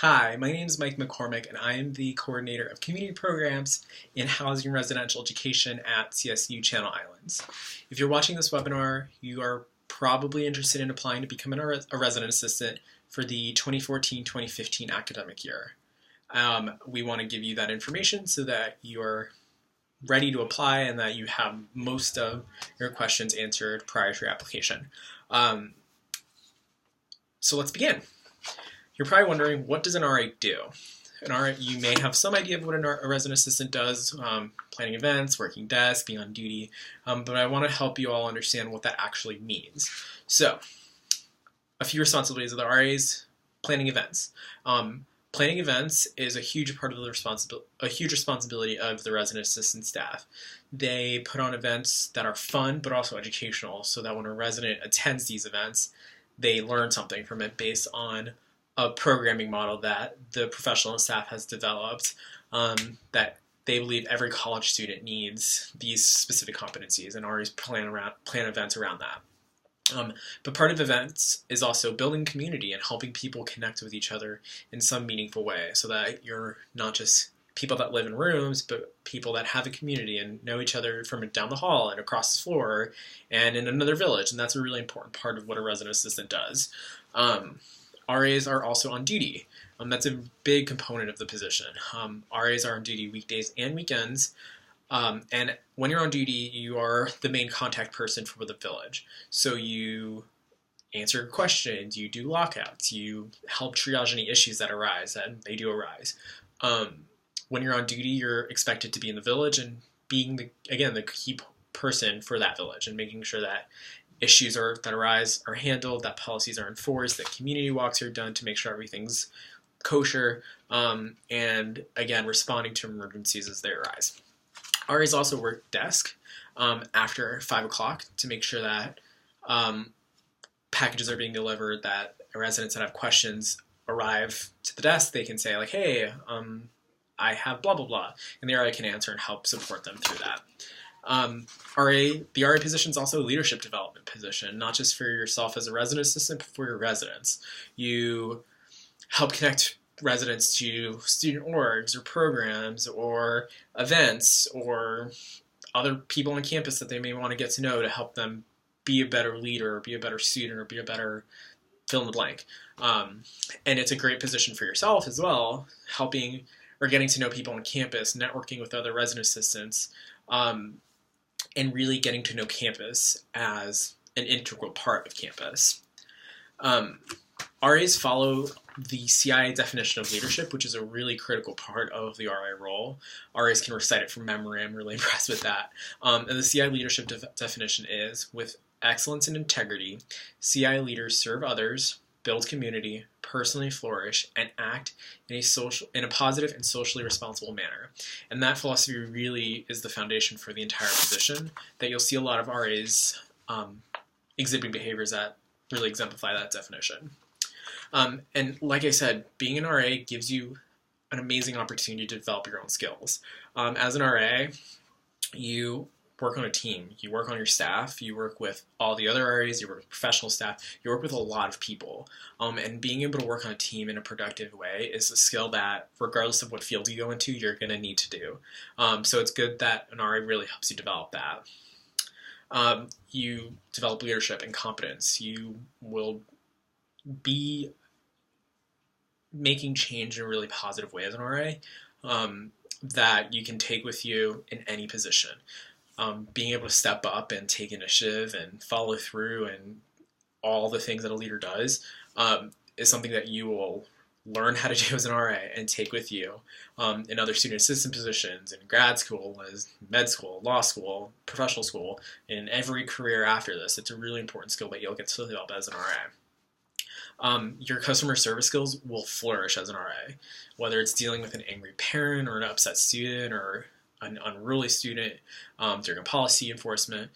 Hi, my name is Mike McCormick, and I am the coordinator of community programs in housing and residential education at CSU Channel Islands. If you're watching this webinar, you are probably interested in applying to become a resident assistant for the 2014-2015 academic year. We want to give you that information so that you're ready to apply and that you have most of your questions answered prior to your application. So let's begin. You're probably wondering, what does an RA do? An RA, you may have some idea of what a resident assistant does, planning events, working desk, being on duty, but I want to help you all understand what that actually means. So, a few responsibilities of the RAs: planning events. Planning events is a huge part of the responsibility of the resident assistant staff. They put on events that are fun but also educational, so that when a resident attends these events, they learn something from it based on a programming model that the professional staff has developed, that they believe every college student needs these specific competencies, and always plan events around that. But part of events is also building community and helping people connect with each other in some meaningful way, so that you're not just people that live in rooms, but people that have a community and know each other from down the hall and across the floor and in another village, and that's a really important part of what a resident assistant does. RAs are also on duty. That's a big component of the position. RAs are on duty weekdays and weekends, and when you're on duty, you are the main contact person for the village. So you answer questions, you do lockouts, you help triage any issues that arise, and they do arise. When you're on duty, you're expected to be in the village and being, the key person for that village and making sure that issues that arise are handled, that policies are enforced, that community walks are done to make sure everything's kosher, and again, responding to emergencies as they arise. RAs also work desk after 5 o'clock to make sure that packages are being delivered, that residents that have questions arrive to the desk. They can say, like, hey, I have blah, blah, blah, and the RA can answer and help support them through that. The RA position is also a leadership development position, not just for yourself as a resident assistant, but for your residents. You help connect residents to student orgs or programs or events or other people on campus that they may want to get to know to help them be a better leader or be a better student or be a better fill in the blank. And it's a great position for yourself as well, helping or getting to know people on campus, networking with other resident assistants, and really getting to know campus as an integral part of campus. RAs follow the CIA definition of leadership, which is a really critical part of the RA role. RAs can recite it from memory. I'm really impressed with that. And the CIA leadership definition is, with excellence and integrity, CI leaders serve others, build community, personally flourish, and act in a positive and socially responsible manner. And that philosophy really is the foundation for the entire position, that you'll see a lot of RAs exhibiting behaviors that really exemplify that definition. And like I said, being an RA gives you an amazing opportunity to develop your own skills. As an RA, you work on a team, you work on your staff, you work with all the other RAs, you work with professional staff, you work with a lot of people. And being able to work on a team in a productive way is a skill that, regardless of what field you go into, you're going to need to do. So it's good that an RA really helps you develop that. You develop leadership and competence. You will be making change in a really positive way as an RA that you can take with you in any position. Being able to step up and take initiative and follow through and all the things that a leader does is something that you will learn how to do as an RA and take with you in other student assistant positions, in grad school, as med school, law school, professional school, in every career after this. It's a really important skill that you'll get to develop as an RA. Your customer service skills will flourish as an RA, whether it's dealing with an angry parent or an upset student or an unruly student during a policy enforcement.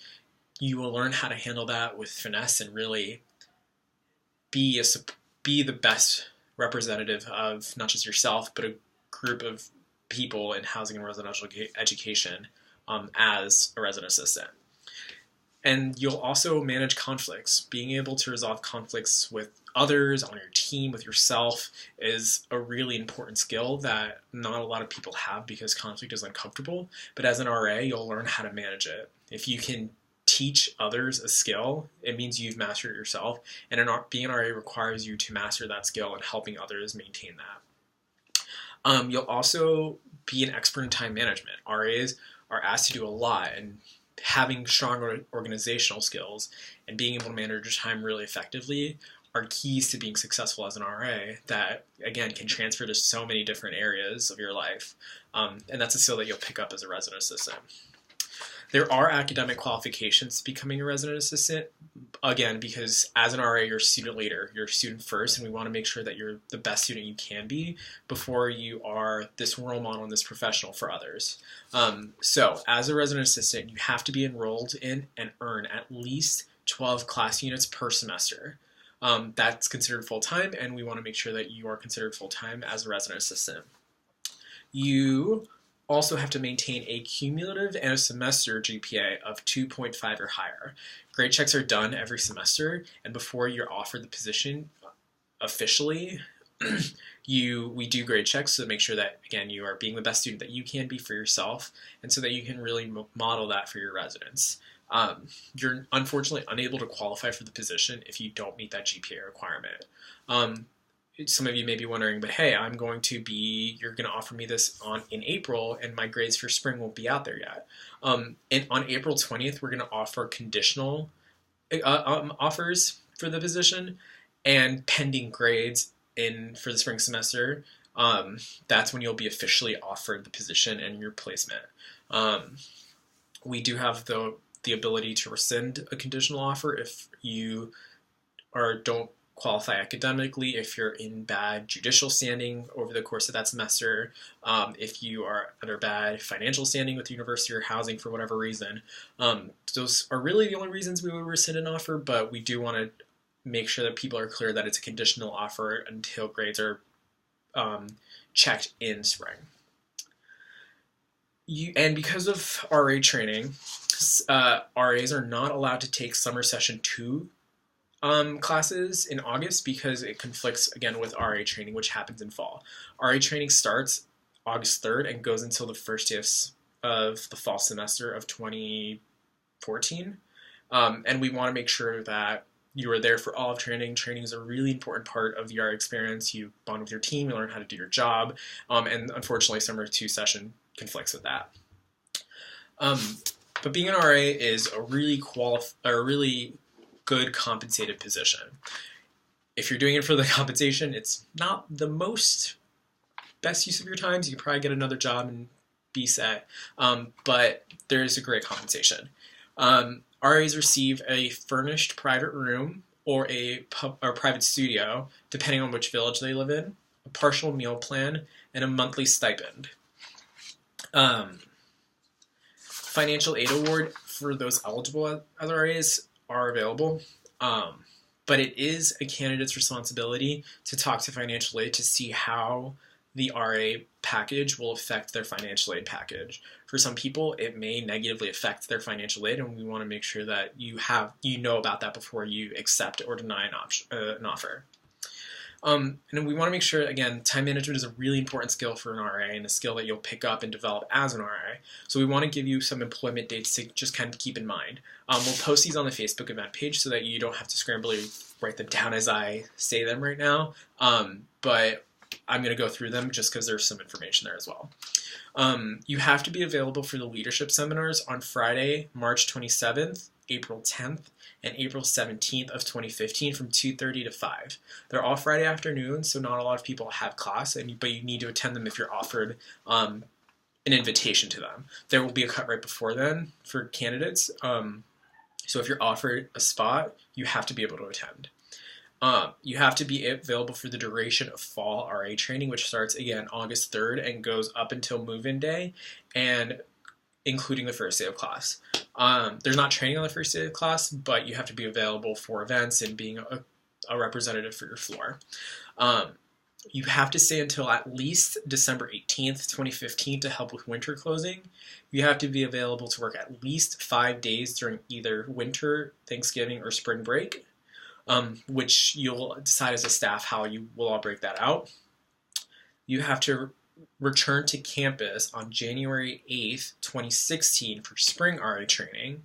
You will learn how to handle that with finesse and really be the best representative of not just yourself, but a group of people in housing and residential education as a resident assistant. And you'll also manage conflicts, being able to resolve conflicts with others, on your team, with yourself is a really important skill that not a lot of people have because conflict is uncomfortable. But as an RA, you'll learn how to manage it. If you can teach others a skill, it means you've mastered it yourself. And being an RA requires you to master that skill and helping others maintain that. You'll also be an expert in time management. RAs are asked to do a lot, and having strong organizational skills and being able to manage your time really effectively are keys to being successful as an RA that, again, can transfer to so many different areas of your life. And that's a skill that you'll pick up as a resident assistant. There are academic qualifications to becoming a resident assistant, again, because as an RA, you're a student leader, you're a student first, and we want to make sure that you're the best student you can be before you are this role model and this professional for others. So as a resident assistant, you have to be enrolled in and earn at least 12 class units per semester. That's considered full-time, and we want to make sure that you are considered full-time as a resident assistant. You also have to maintain a cumulative and a semester GPA of 2.5 or higher. Grade checks are done every semester, and before you're offered the position officially, we do grade checks to make sure that, again, you are being the best student that you can be for yourself, and so that you can really model that for your residents. You're unfortunately unable to qualify for the position if you don't meet that GPA requirement. Some of you may be wondering, but hey, you're going to offer me this in April, and my grades for spring won't be out there yet. And on April 20th, we're going to offer conditional offers for the position, and pending grades for the spring semester, that's when you'll be officially offered the position and your placement. We do have the ability to rescind a conditional offer if you don't qualify academically, if you're in bad judicial standing over the course of that semester, if you are under bad financial standing with the university or housing for whatever reason. Those are really the only reasons we would rescind an offer, but we do want to make sure that people are clear that it's a conditional offer until grades are checked in spring. And because of RA training, RAs are not allowed to take summer session 2 classes in August because it conflicts, again, with RA training, which happens in fall. RA training starts August 3rd and goes until the first day of the fall semester of 2014. And we want to make sure that you are there for all of training. Training is a really important part of the RA experience. You bond with your team, you learn how to do your job, and unfortunately, summer 2 session conflicts with that. But being an RA is a really good compensated position. If you're doing it for the compensation, it's not the best use of your time. So you can probably get another job and be set. But there is a great compensation. RAs receive a furnished private room or a private studio, depending on which village they live in, a partial meal plan, and a monthly stipend. Financial aid award for those eligible as RAs are available, but it is a candidate's responsibility to talk to financial aid to see how the RA package will affect their financial aid package. For some people, it may negatively affect their financial aid, and we want to make sure that you know about that before you accept or deny an offer. And we want to make sure, again, time management is a really important skill for an RA and a skill that you'll pick up and develop as an RA. So we want to give you some employment dates to just kind of keep in mind. We'll post these on the Facebook event page so that you don't have to scrambly write them down as I say them right now. But I'm going to go through them just because there's some information there as well. You have to be available for the leadership seminars on Friday, March 27th, April 10th, and April 17th of 2015 from 2:30 to 5. They're all Friday afternoons, so not a lot of people have class, but you need to attend them if you're offered an invitation to them. There will be a cut right before then for candidates, so if you're offered a spot, you have to be able to attend. You have to be available for the duration of fall RA training, which starts, again, August 3rd and goes up until move-in day, and including the first day of class. There's not training on the first day of class, but you have to be available for events and being a representative for your floor. You have to stay until at least December 18th, 2015 to help with winter closing. You have to be available to work at least 5 days during either winter, Thanksgiving, or spring break. which you'll decide as a staff how you will all break that out. You have to return to campus on January 8th, 2016 for spring RA training.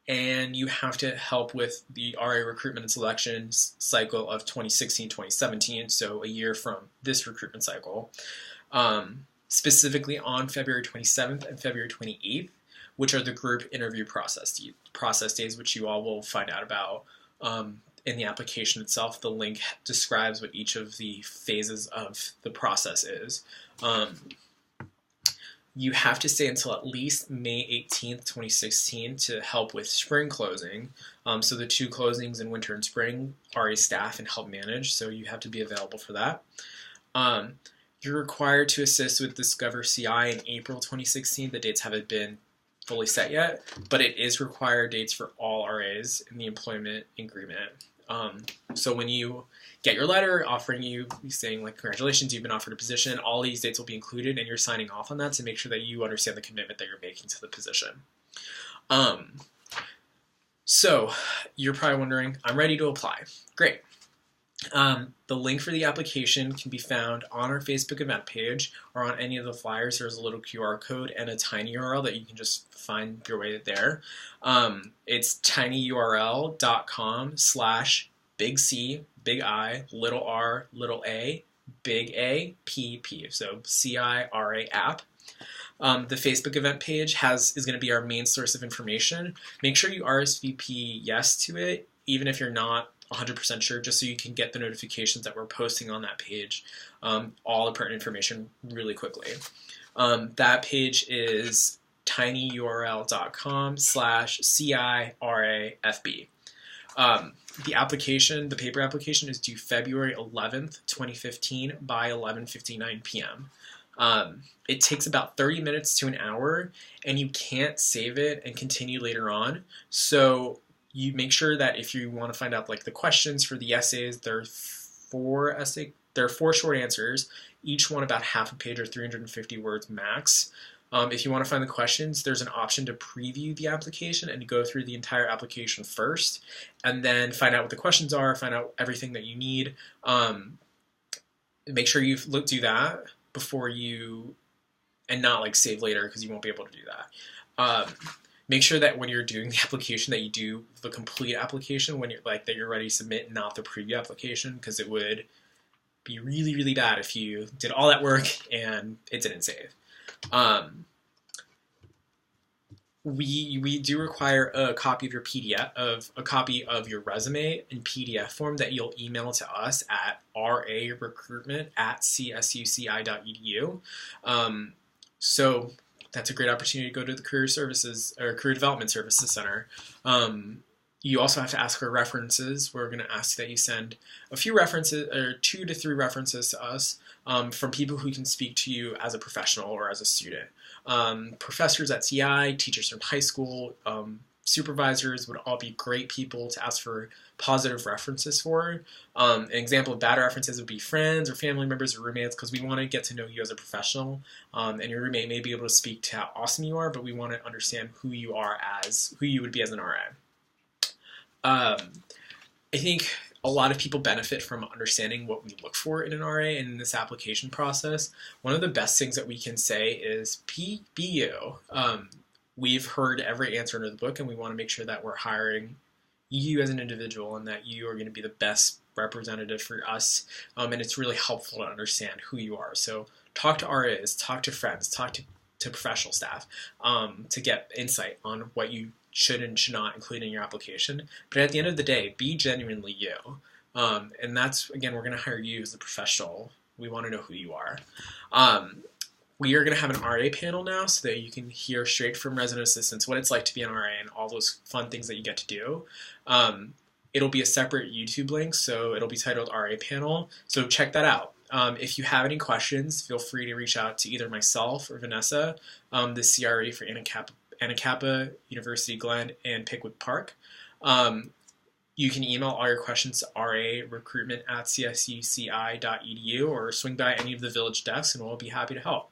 And you have to help with the RA recruitment and selection cycle of 2016-2017, so a year from this recruitment cycle, specifically on February 27th and February 28th, which are the group interview process days, which you all will find out about in the application itself. The link describes what each of the phases of the process is. You have to stay until at least May 18th, 2016 to help with spring closing. So the 2 closings in winter and spring are a staff and help manage, so you have to be available for that. You're required to assist with Discover CI in April 2016. The dates haven't been fully set yet, but it is required dates for all RAs in the employment agreement. So when you get your letter offering you, saying like, congratulations, you've been offered a position, all these dates will be included, and you're signing off on that to make sure that you understand the commitment that you're making to the position. So you're probably wondering, I'm ready to apply. Great. The link for the application can be found on our Facebook event page or on any of the flyers. There's a little QR code and a tiny URL that you can just find your way there. It's tinyurl.com/big C, big I, little r, little a, big A, P, P. So CIRA app. The Facebook event page is going to be our main source of information. Make sure you RSVP yes to it, even if you're not 100% sure, just so you can get the notifications that we're posting on that page, all the pertinent information really quickly. That page is tinyurl.com/CIRAFB. The paper application is due February 11th, 2015 by 11:59 p.m. It takes about 30 minutes to an hour, and you can't save it and continue later on. So you make sure that if you want to find out like the questions for the essays, there are 4 short answers, each one about half a page or 350 words max. If you want to find the questions, there's an option to preview the application and go through the entire application first, and then find out what the questions are, find out everything that you need. Make sure you do that before and not like save later, because you won't be able to do that. Make sure that when you're doing the application that you do the complete application when that you're ready to submit, not the preview application, because it would be really, really bad if you did all that work and it didn't save. We do require a copy of your a copy of your resume in PDF form that you'll email to us at rarecruitment@csuci.edu. So that's a great opportunity to go to the Career Development Services Center. You also have to ask for references. We're going to ask that you send a few references, or 2 to 3 references to us from people who can speak to you as a professional or as a student. Professors at CI, teachers from high school, supervisors would all be great people to ask for positive references for. An example of bad references would be friends or family members or roommates, because we want to get to know you as a professional. And your roommate may be able to speak to how awesome you are, but we want to understand who you would be as an RA. I think a lot of people benefit from understanding what we look for in an RA and in this application process. One of the best things that we can say is be you. We've heard every answer in the book, and we want to make sure that we're hiring you as an individual and that you are going to be the best representative for us. And it's really helpful to understand who you are. So talk to RAs, talk to friends, talk to professional staff to get insight on what you should and should not include in your application. But at the end of the day, be genuinely you. And that's, again, we're going to hire you as a professional. We want to know who you are. We are going to have an RA panel now so that you can hear straight from resident assistants what it's like to be an RA and all those fun things that you get to do. It'll be a separate YouTube link, so it'll be titled RA Panel. So check that out. If you have any questions, feel free to reach out to either myself or Vanessa, the CRE for Anacapa, University Glen, and Pickwick Park. You can email all your questions to rarecruitment@csuci.edu or swing by any of the village desks, and we'll be happy to help.